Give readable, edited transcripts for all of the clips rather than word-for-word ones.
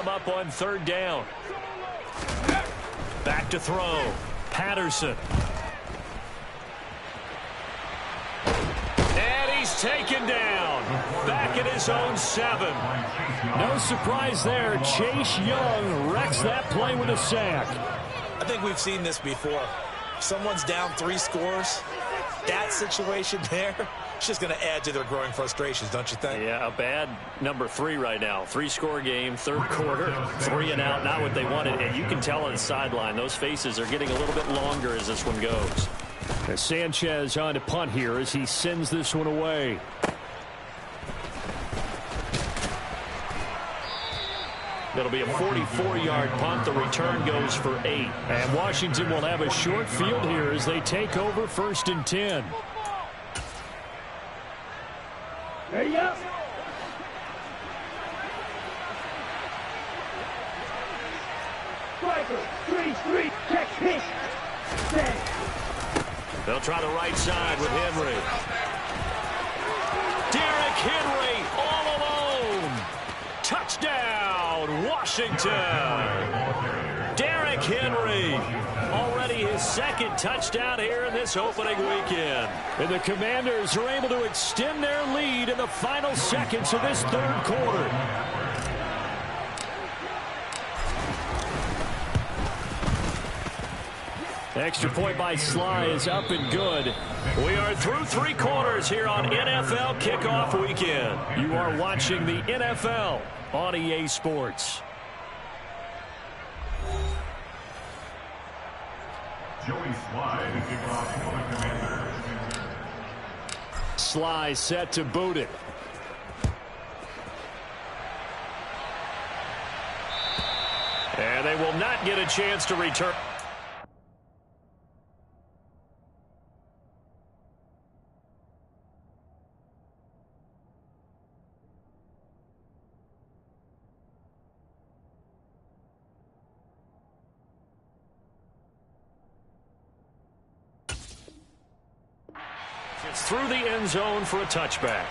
come up on third down. Back to throw. Patterson. And he's taken down. Back at his own 7. No surprise there. Chase Young wrecks that play with a sack. I think we've seen this before. Someone's down 3 scores. That situation there, it's just going to add to their growing frustrations, don't you think? Yeah, a bad number 3 right now. 3-score game, third quarter, 3 and out, not what they wanted. And you can tell on the sideline, those faces are getting a little bit longer as this one goes. As Sanchez on to punt here as he sends this one away. It'll be a 44-yard punt. The return goes for 8. And Washington will have a short field here as they take over 1st and 10. There you go. Striker, 3-3, check, pitch. They'll try the right side with Henry. Derrick Henry all alone. Touchdown, Washington. Derrick Henry, already his 2nd touchdown here in this opening weekend. And the Commanders are able to extend their lead in the final seconds of this third quarter. Extra point by Sly is up and good. We are through 3 quarters here on NFL Kickoff Weekend. You are watching the NFL on EA Sports. Joey Sly to kick off for the Commanders. Sly set to boot it. And they will not get a chance to return. It's through the end zone for a touchback.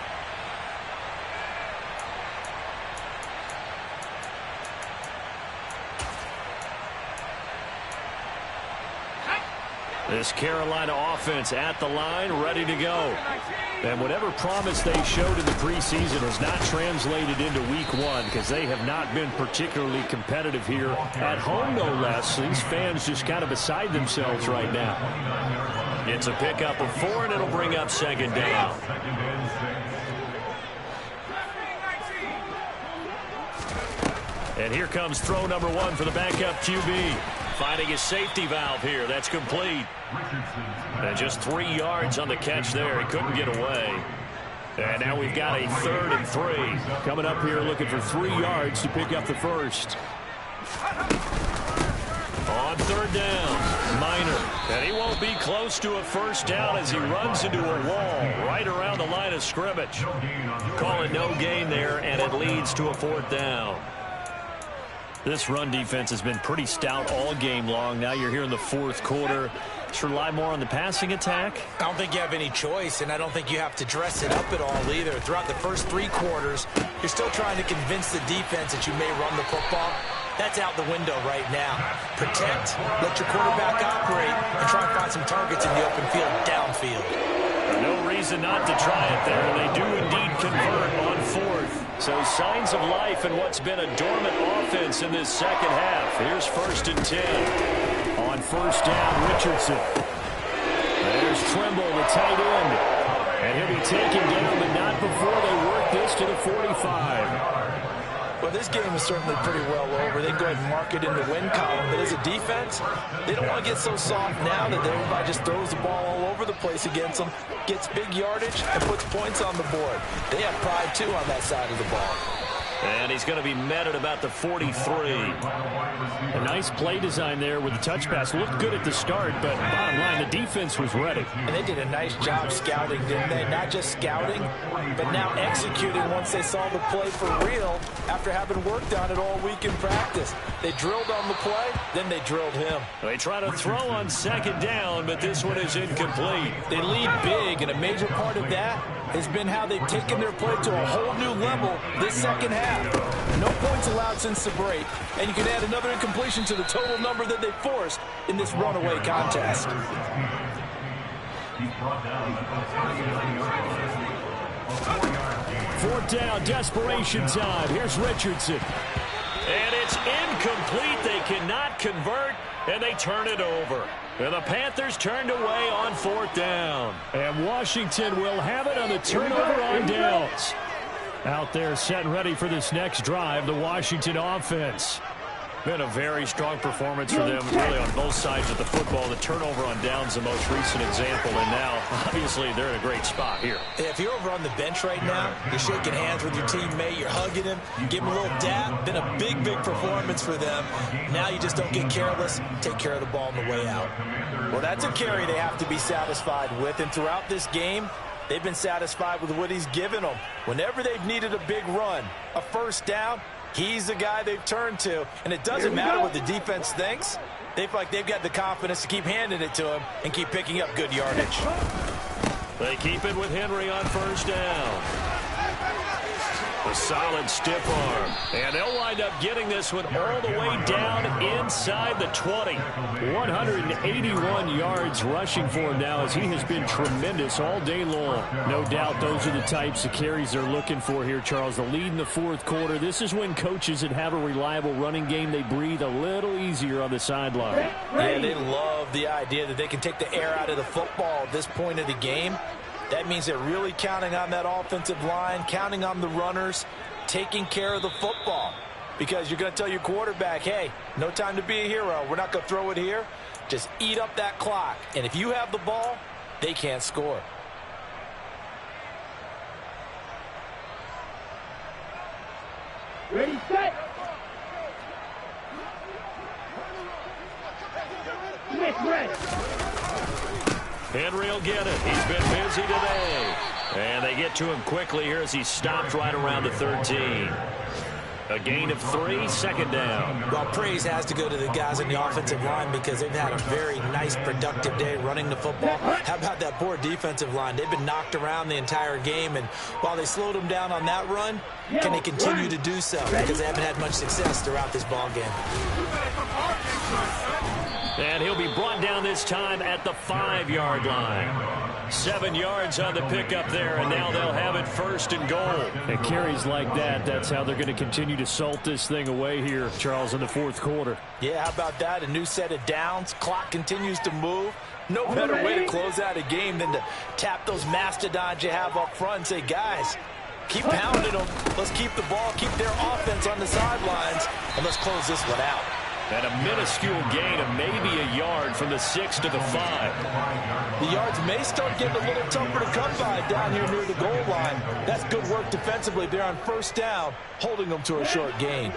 This Carolina offense at the line, ready to go. And whatever promise they showed in the preseason has not translated into week 1 because they have not been particularly competitive here at home, no less. These fans just kind of beside themselves right now. It's a pickup of 4, and it'll bring up 2nd down. And here comes throw number 1 for the backup QB. Finding his safety valve here. That's complete. And just 3 yards on the catch there. He couldn't get away. And now we've got a 3rd and 3. Coming up here looking for 3 yards to pick up the first. On 3rd down, Minor. And he won't be close to a first down as he runs into a wall right around the line of scrimmage. Call it no gain there, and it leads to a 4th down. This run defense has been pretty stout all game long. Now you're here in the 4th quarter. Just rely more on the passing attack. I don't think you have any choice, and I don't think you have to dress it up at all either. Throughout the first 3 quarters, you're still trying to convince the defense that you may run the football. That's out the window right now. Protect, let your quarterback operate, and try and find some targets in the open field downfield. No reason not to try it there. They do indeed convert on 4th. So signs of life in what's been a dormant offense in this second half. Here's 1st and 10. On 1st down, Richardson. There's Trimble, the tight end. And he'll be taken down, but not before they work this to the 45. Well, this game is certainly pretty well over. They can go ahead and mark it in the win column. But as a defense, they don't want to get so soft now that everybody just throws the ball all over the place against them, gets big yardage, and puts points on the board. They have pride, too, on that side of the ball. And he's going to be met at about the 43. A nice play design there with the touch pass. Looked good at the start, but bottom line, the defense was ready. And they did a nice job scouting, didn't they? Not just scouting, but now executing once they saw the play for real after having worked on it all week in practice. They drilled on the play, then they drilled him. They try to throw on 2nd down, but this one is incomplete. They lead big, and a major part of that has been how they've taken their play to a whole new level this second half. No points allowed since the break, and you can add another incompletion to the total number that they forced in this runaway contest. Fourth down, desperation time. Here's Richardson. And it's incomplete. They cannot convert, and they turn it over. And the Panthers turned away on fourth down. And Washington will have it on the turnover on downs. Out there set and ready for this next drive, the Washington offense. Been a very strong performance for them, really, on both sides of the football. The turnover on downs, the most recent example, and now, obviously, they're in a great spot here. Yeah, if you're over on the bench right now, you're shaking hands with your teammate, you're hugging him, give him a little dap. Been a big, big performance for them. Now you just don't get careless. Take care of the ball on the way out. Well, that's a carry they have to be satisfied with, and throughout this game, they've been satisfied with what he's given them. Whenever they've needed a big run, a first down, he's the guy they've turned to, and it doesn't matter what the defense thinks. They feel like they've got the confidence to keep handing it to him and keep picking up good yardage. They keep it with Henry on first down. A solid stiff arm. And they'll wind up getting this one all the way down inside the 20. 181 yards rushing for him now, as he has been tremendous all day long. No doubt those are the types of carries they're looking for here, Charles. The lead in the fourth quarter. This is when coaches that have a reliable running game, they breathe a little easier on the sideline. Yeah, they love the idea that they can take the air out of the football at this point of the game. That means they're really counting on that offensive line, counting on the runners, taking care of the football. Because you're going to tell your quarterback, hey, no time to be a hero. We're not going to throw it here. Just eat up that clock. And if you have the ball, they can't score. Ready, set. Smith, ready. Henry will get it. He's been busy today. And they get to him quickly here as he stopped right around the 13. A gain of 3, second down. Well, praise has to go to the guys in the offensive line because they've had a very nice, productive day running the football. How about that poor defensive line? They've been knocked around the entire game, and while they slowed them down on that run, can they continue to do so? Because they haven't had much success throughout this ball game. And he'll be brought down this time at the 5-yard line. 7 yards on the pickup there, and now they'll have it first and goal. And carries like that, that's how they're going to continue to salt this thing away here, Charles, in the fourth quarter. Yeah, how about that? A new set of downs. Clock continues to move. No better way to close out a game than to tap those mastodons you have up front and say, guys, keep pounding them. Let's keep the ball, keep their offense on the sidelines, and let's close this one out. And a minuscule gain of maybe a yard from the 6 to the 5. The yards may start getting a little tougher to come by down here near the goal line. That's good work defensively there on first down, holding them to a short gain.